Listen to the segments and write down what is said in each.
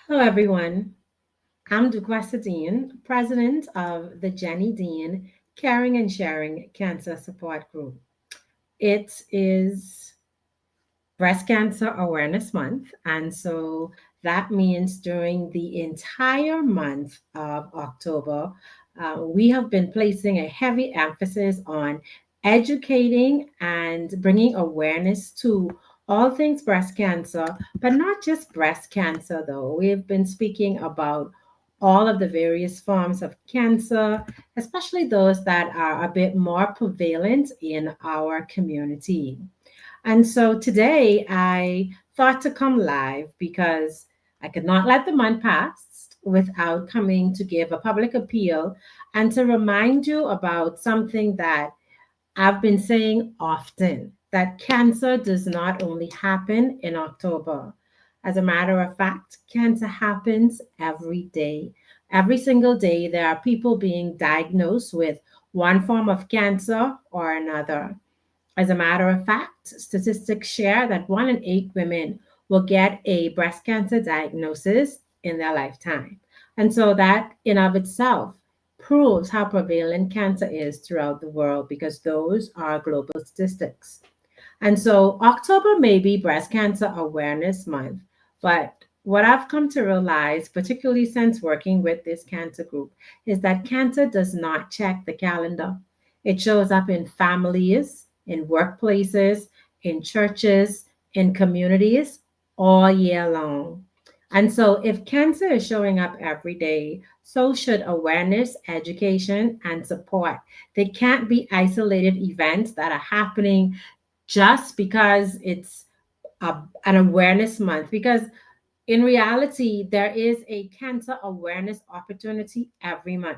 Hello, everyone. I'm Duquesta Dean, president of the Jenny Dean Caring and Sharing Cancer Support Group. It is Breast Cancer Awareness Month, and so that means during the entire month of October, we have been placing a heavy emphasis on educating and bringing awareness to all things breast cancer, but not just breast cancer, though. We have been speaking about all of the various forms of cancer, especially those that are a bit more prevalent in our community. And so today I thought to come live because I could not let the month pass without coming to give a public appeal and to remind you about something that I've been saying often, that cancer does not only happen in October. As a matter of fact, cancer happens every day. Every single day, there are people being diagnosed with one form of cancer or another. As a matter of fact, statistics share that 1 in 8 women will get a breast cancer diagnosis in their lifetime. And so that in of itself proves how prevalent cancer is throughout the world because those are global statistics. And so October may be Breast Cancer Awareness Month, but what I've come to realize, particularly since working with this cancer group, is that cancer does not check the calendar. It shows up in families, in workplaces, in churches, in communities all year long. And so, if cancer is showing up every day, so should awareness, education, and support. They can't be isolated events that are happening just because it's an awareness month, because in reality, there is a cancer awareness opportunity every month.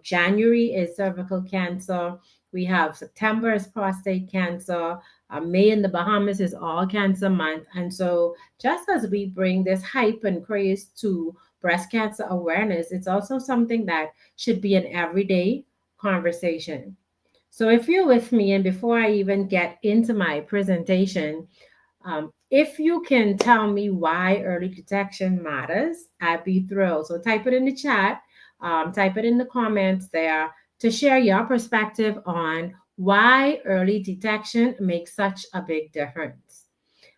January is cervical cancer. We have September is prostate cancer. May in the Bahamas is all cancer month. And so, just as we bring this hype and craze to breast cancer awareness, it's also something that should be an everyday conversation. So, if you're with me, and before I even get into my presentation, if you can tell me why early detection matters, I'd be thrilled. So type it in the chat, type it in the comments there to share your perspective on why early detection makes such a big difference.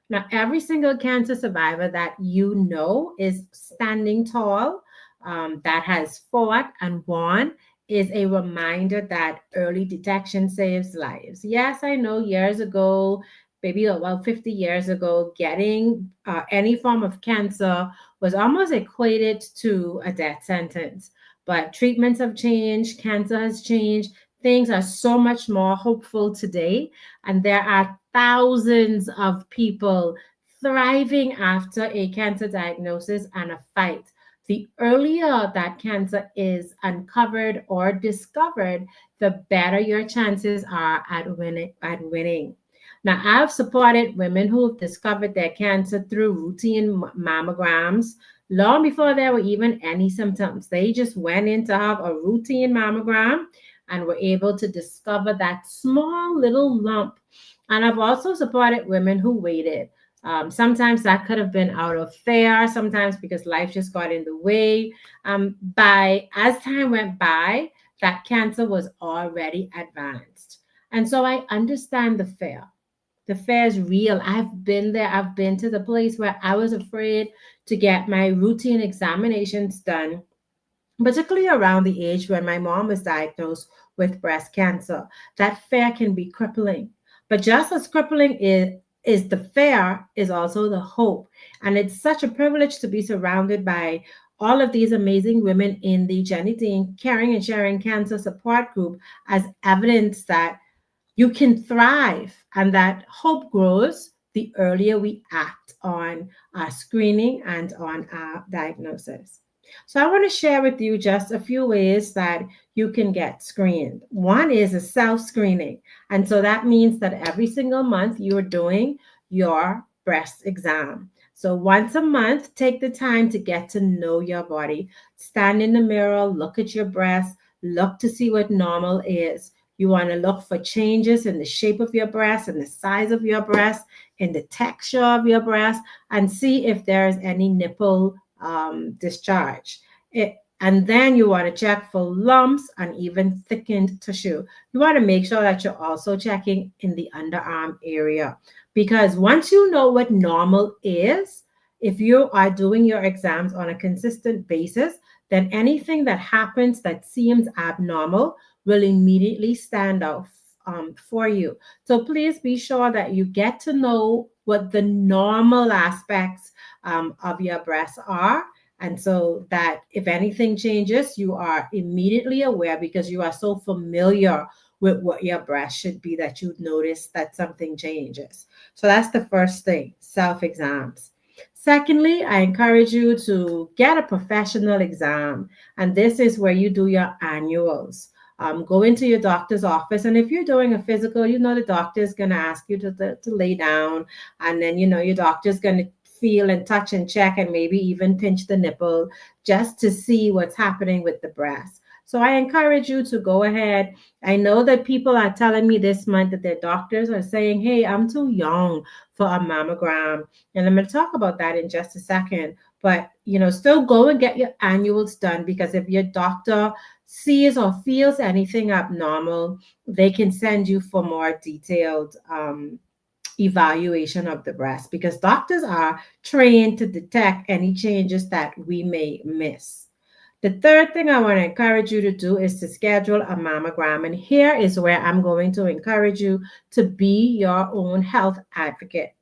Now, every single cancer survivor that you know is standing tall, that has fought and won, is a reminder that early detection saves lives. Yes, I know years ago, maybe about 50 years ago, getting any form of cancer was almost equated to a death sentence. But treatments have changed, cancer has changed. Things are so much more hopeful today, and there are thousands of people thriving after a cancer diagnosis and a fight. The earlier that cancer is uncovered or discovered, the better your chances are at winning. Now, I've supported women who've discovered their cancer through routine mammograms long before there were even any symptoms. They just went in to have a routine mammogram and were able to discover that small little lump. And I've also supported women who waited. Sometimes that could have been out of fear, sometimes because life just got in the way. By as time went by, that cancer was already advanced. And so I understand the fear. The fear is real. I've been there. I've been to the place where I was afraid to get my routine examinations done, particularly around the age when my mom was diagnosed with breast cancer. That fear can be crippling. But just as crippling is the fear, is also the hope. And it's such a privilege to be surrounded by all of these amazing women in the Jenny Dean Caring and Sharing Cancer Support Group as evidence that you can thrive and that hope grows the earlier we act on our screening and on our diagnosis. So, I want to share with you just a few ways that you can get screened. One is a self screening. And so that means that every single month you're doing your breast exam. So, once a month, take the time to get to know your body. Stand in the mirror, look at your breast, look to see what normal is. You want to look for changes in the shape of your breast, and the size of your breast, in the texture of your breast, and see if there's any nipple discharge. And then you want to check for lumps and even thickened tissue. You want to make sure that you're also checking in the underarm area, because once you know what normal is, if you are doing your exams on a consistent basis, then anything that happens that seems abnormal will immediately stand out for you. So please be sure that you get to know what the normal aspects of your breasts are. And so that if anything changes, you are immediately aware because you are so familiar with what your breast should be that you notice that something changes. So that's the first thing, self exams. Secondly, I encourage you to get a professional exam, and this is where you do your annuals. Go into your doctor's office, and if you're doing a physical, the doctor is going to ask you to lay down, and then your doctor's going to feel and touch and check and maybe even pinch the nipple just to see what's happening with the breast. So I encourage you to go ahead. I know that people are telling me this month that their doctors are saying, hey, I'm too young for a mammogram. And I'm going to talk about that in just a second. But, still go and get your annuals done, because if your doctor sees or feels anything abnormal, they can send you for more detailed evaluation of the breast, because doctors are trained to detect any changes that we may miss. The third thing I want to encourage you to do is to schedule a mammogram. And here is where I'm going to encourage you to be your own health advocate.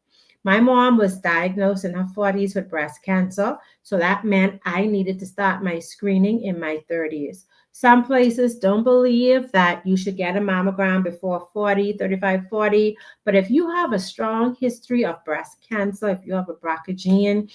My mom was diagnosed in her 40s with breast cancer, so that meant I needed to start my screening in my 30s. Some places don't believe that you should get a mammogram before 40, 35, 40. But if you have a strong history of breast cancer, if you have a BRCA gene,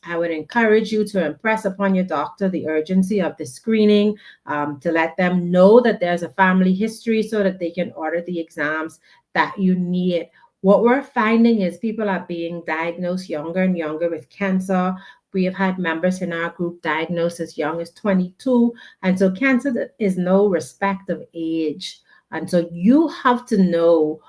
I would encourage you to impress upon your doctor the urgency of the screening, to let them know that there's a family history so that they can order the exams that you need. What we're finding is people are being diagnosed younger and younger with cancer. We have had members in our group diagnosed as young as 22. And so cancer is no respect of age. And so you have to know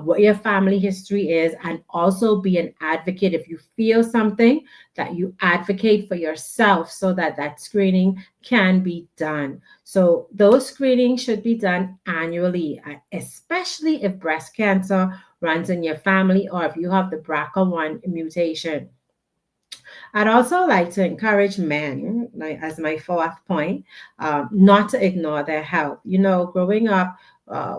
what your family history is, and also be an advocate. If you feel something, that you advocate for yourself so that that screening can be done. So those screenings should be done annually, especially if breast cancer runs in your family or if you have the BRCA1 mutation. I'd also like to encourage men, like, as my fourth point, not to ignore their health. Growing up,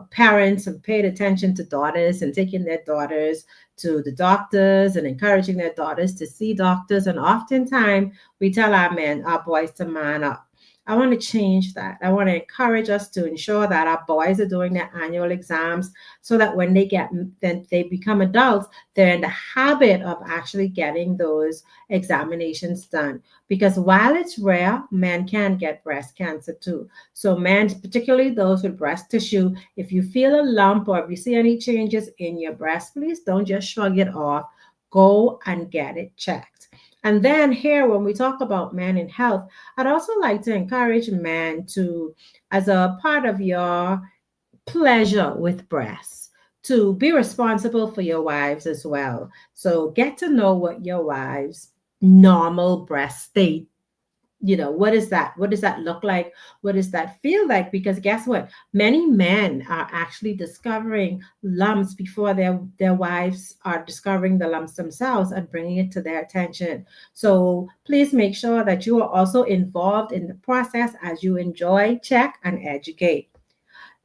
parents have paid attention to daughters and taking their daughters to the doctors and encouraging their daughters to see doctors. And oftentimes we tell our men, our boys, to man up. I want to change that. I want to encourage us to ensure that our boys are doing their annual exams, so that when then they become adults, they're in the habit of actually getting those examinations done. Because while it's rare, men can get breast cancer too. So men, particularly those with breast tissue, if you feel a lump or if you see any changes in your breast, please don't just shrug it off. Go and get it checked. And then here, when we talk about men in health, I'd also like to encourage men to, as a part of your pleasure with breasts, to be responsible for your wives as well. So get to know what your wife's normal breast state, what does that look like? What does that feel like? Because guess what? Many men are actually discovering lumps before their wives are discovering the lumps themselves and bringing it to their attention. So please make sure that you are also involved in the process as you enjoy, check, and educate.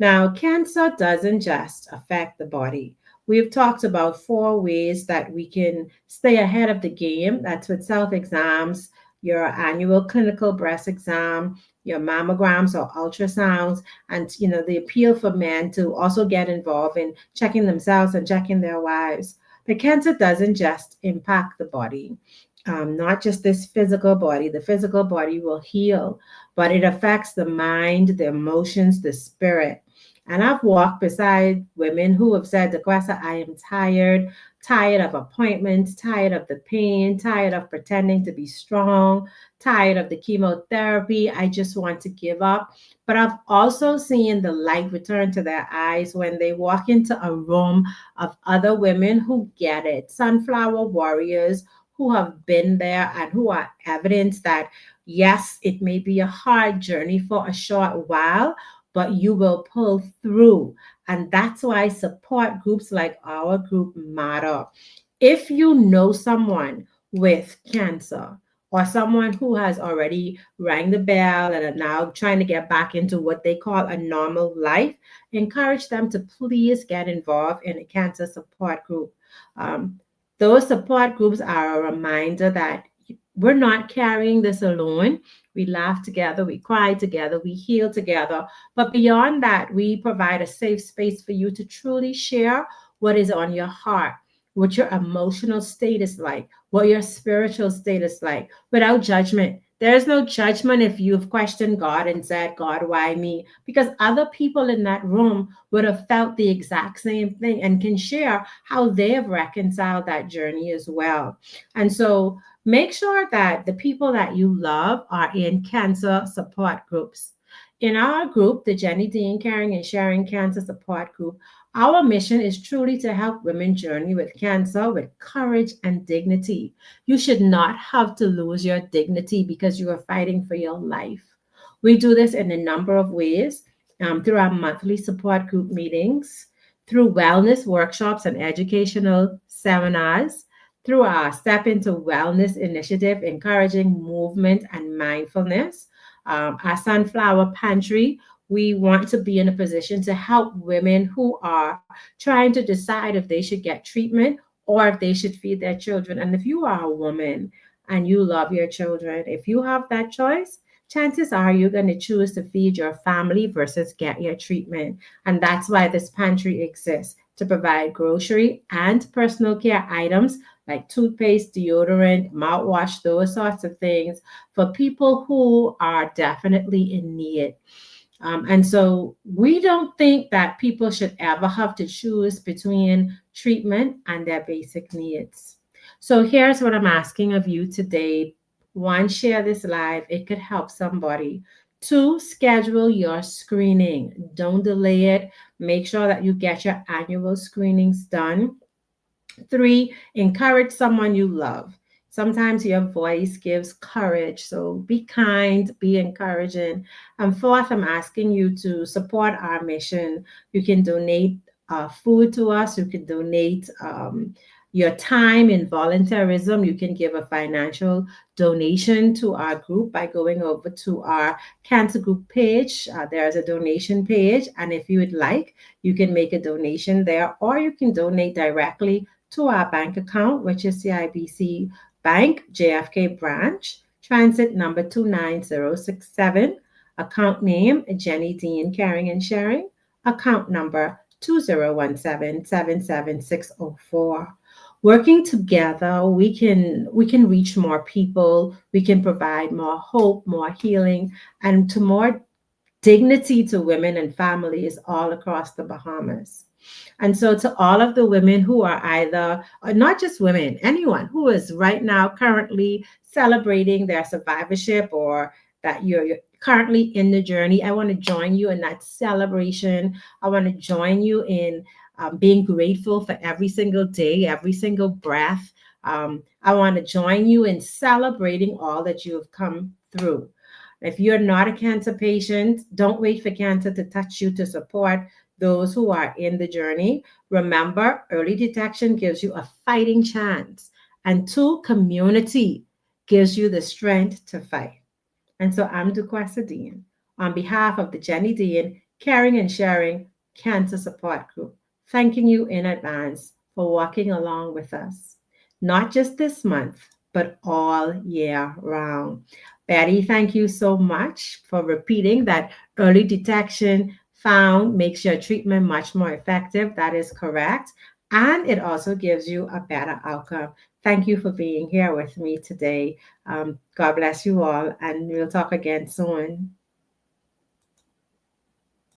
Now, cancer doesn't just affect the body. We've talked about 4 ways that we can stay ahead of the game. That's with self exams, your annual clinical breast exam, your mammograms or ultrasounds, and the appeal for men to also get involved in checking themselves and checking their wives. But cancer doesn't just impact the body, not just this physical body. The physical body will heal, but it affects the mind, the emotions, the spirit. And I've walked beside women who have said, DeQuesta, I am tired of appointments, tired of the pain, tired of pretending to be strong, tired of the chemotherapy. I just want to give up. But I've also seen the light return to their eyes when they walk into a room of other women who get it, sunflower warriors who have been there and who are evidence that, yes, it may be a hard journey for a short while, but you will pull through. And that's why support groups like our group matter. If you know someone with cancer, or someone who has already rang the bell and are now trying to get back into what they call a normal life, encourage them to please get involved in a cancer support group. Um, those support groups are a reminder that we're not carrying this alone. We laugh together, we cry together, we heal together. But beyond that, we provide a safe space for you to truly share what is on your heart, what your emotional state is like, what your spiritual state is like, without judgment. There's no judgment if you've questioned God and said, God, why me? Because other people in that room would have felt the exact same thing and can share how they have reconciled that journey as well. And so make sure that the people that you love are in cancer support groups. In our group, the Jenny Dean Caring and Sharing Cancer Support Group, our mission is truly to help women journey with cancer with courage and dignity. You should not have to lose your dignity because you are fighting for your life. We do this in a number of ways, through our monthly support group meetings, through wellness workshops and educational seminars, through our Step into Wellness initiative, encouraging movement and mindfulness, our Sunflower Pantry. We want to be in a position to help women who are trying to decide if they should get treatment or if they should feed their children. And if you are a woman and you love your children, if you have that choice, chances are you're going to choose to feed your family versus get your treatment. And that's why this pantry exists, to provide grocery and personal care items like toothpaste, deodorant, mouthwash, those sorts of things for people who are definitely in need. And so we don't think that people should ever have to choose between treatment and their basic needs. So here's what I'm asking of you today. One, share this live, it could help somebody. Two, schedule your screening. Don't delay it. Make sure that you get your annual screenings done. Three, encourage someone you love. Sometimes your voice gives courage. So be kind, be encouraging. And fourth, I'm asking you to support our mission. You can donate food to us, you can donate your time in volunteerism. You can give a financial donation to our group by going over to our cancer group page. There's a donation page. And if you would like, you can make a donation there, or you can donate directly to our bank account, which is CIBC Bank, JFK branch, transit number 29067, account name Jenny Dean Caring and Sharing, account number 2017777604. Working together, we can reach more people, we can provide more hope, more healing, and to more dignity to women and families all across the Bahamas. And so, to all of the women who are either, or not just women, anyone who is right now currently celebrating their survivorship, or that you're currently in the journey, I want to join you in that celebration. I want to join you in being grateful for every single day, every single breath. I want to join you in celebrating all that you have come through. If you're not a cancer patient, don't wait for cancer to touch you to support those who are in the journey. Remember, early detection gives you a fighting chance, and two, community gives you the strength to fight. And so I'm Duquesa Dean, on behalf of the Jenny Dean Caring and Sharing Cancer Support Group, thanking you in advance for walking along with us, not just this month, but all year round. Betty, thank you so much for repeating that early detection found makes your treatment much more effective. That is correct. And it also gives you a better outcome. Thank you for being here with me today. God bless you all, and we'll talk again soon.